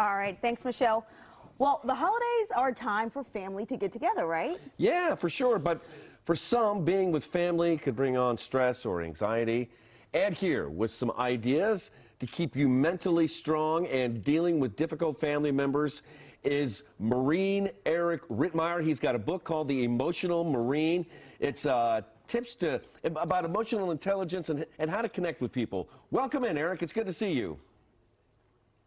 All right, thanks, Michelle. Well, the holidays are a time for family to get together, right? Yeah, for sure. But for some, being with family could bring on stress or anxiety. And here with some ideas to keep you mentally strong and dealing with difficult family members is Marine Eric Rittmeyer. He's got a book called The Emotional Marine. It's tips about emotional intelligence and how to connect with people. Welcome in, Eric. It's good to see you.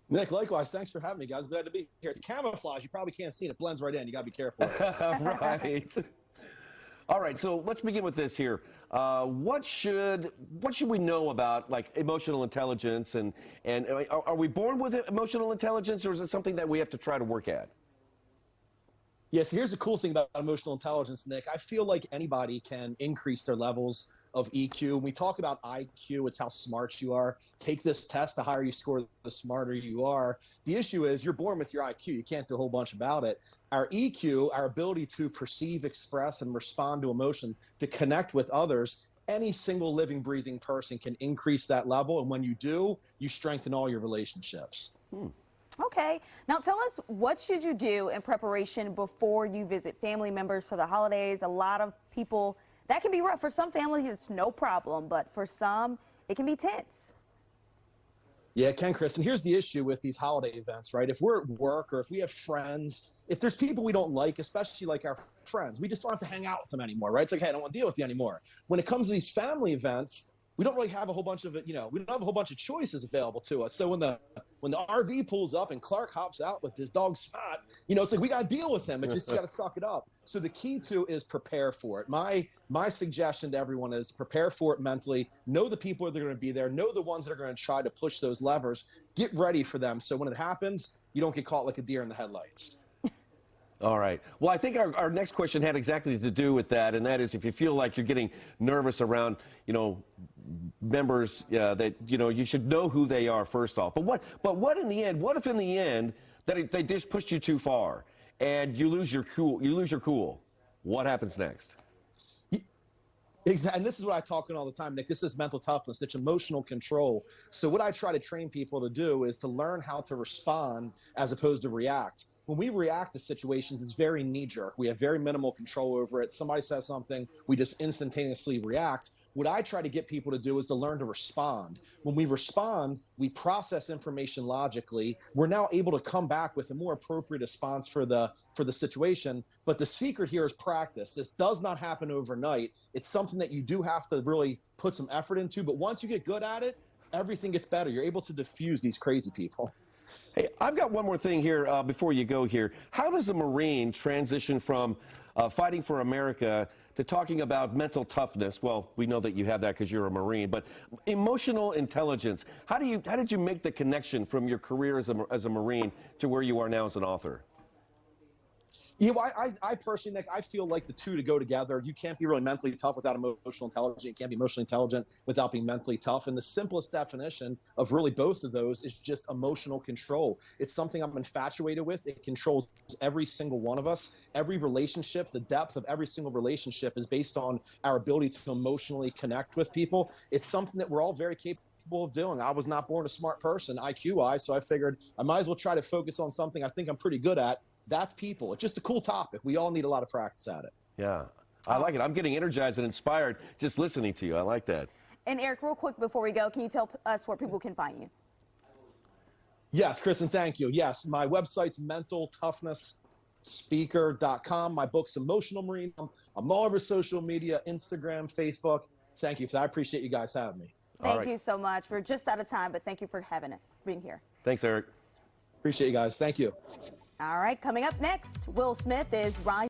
Nick, likewise. Thanks for having me, guys. Glad to be here. It's camouflage. You probably can't see it. It blends right in. You got to be careful. Right. All right, so let's begin with this here. What should we know about like emotional intelligence and are we born with emotional intelligence, or is it something that we have to try to work at? Yes, here's the cool thing about emotional intelligence, Nick. I feel like anybody can increase their levels of EQ. When we talk about IQ, it's how smart you are. Take this test, the higher you score, the smarter you are. The issue is you're born with your IQ. You can't do a whole bunch about it. Our EQ, our ability to perceive, express, and respond to emotion, to connect with others, any single living, breathing person can increase that level. And when you do, you strengthen all your relationships. Okay. Now tell us, what should you do in preparation before you visit family members for the holidays? A lot of people, that can be rough. For some families, it's no problem, but for some, it can be tense. Yeah, it can, Chris. And here's the issue with these holiday events, right? If we're at work or if we have friends, if there's people we don't like, especially like our friends, we just don't have to hang out with them anymore, right? It's like, hey, I don't want to deal with you anymore. When it comes to these family events, we don't really have a whole bunch of, we don't have a whole bunch of choices available to us. So when the RV pulls up and Clark hops out with his dog Spot, it's like we got to deal with him. It just got to suck it up. So the key to is prepare for it. My suggestion to everyone is prepare for it mentally. Know the people that are going to be there. Know the ones that are going to try to push those levers. Get ready for them. So when it happens, you don't get caught like a deer in the headlights. All right. Well, I think our next question had exactly to do with that, and that is if you feel like you're getting nervous around, members that, you should know who they are first off. But what in the end, what if in the end that they just pushed you too far and you lose your cool? What happens next? Exactly. And this is what I talk about all the time, Nick. This is mental toughness. It's emotional control. So what I try to train people to do is to learn how to respond as opposed to react. When we react to situations, it's very knee-jerk. We have very minimal control over it. Somebody says something, we just instantaneously react. What I try to get people to do is to learn to respond. When we respond, we process information logically. We're now able to come back with a more appropriate response for the situation. But the secret here is practice. This does not happen overnight. It's something that you do have to really put some effort into. But once you get good at it, everything gets better. You're able to diffuse these crazy people. Hey, I've got one more thing here before you go here. How does a Marine transition from fighting for America to talking about mental toughness? Well, we know that you have that because you're a Marine, but emotional intelligence. How did you make the connection from your career as a Marine to where you are now as an author? I personally, Nick, I feel like the two to go together. You can't be really mentally tough without emotional intelligence. You can't be emotionally intelligent without being mentally tough. And the simplest definition of really both of those is just emotional control. It's something I'm infatuated with. It controls every single one of us. Every relationship, the depth of every single relationship is based on our ability to emotionally connect with people. It's something that we're all very capable of doing. I was not born a smart person, IQ-wise, so I figured I might as well try to focus on something I think I'm pretty good at. That's people. It's just a cool topic. We all need a lot of practice at it. Yeah, I like it. I'm getting energized and inspired just listening to you. I like that. And Eric, real quick before we go, can you tell us where people can find you? Yes, Kristen, thank you. Yes, my website's mentaltoughnesspeaker.com. My book's Emotional Marine. I'm all over social media, Instagram, Facebook. Thank you. I appreciate you guys having me. Thank you so much. We're just out of time, but thank you for being here. Thanks, Eric. Appreciate you guys. Thank you. All right, coming up next, Will Smith is rising.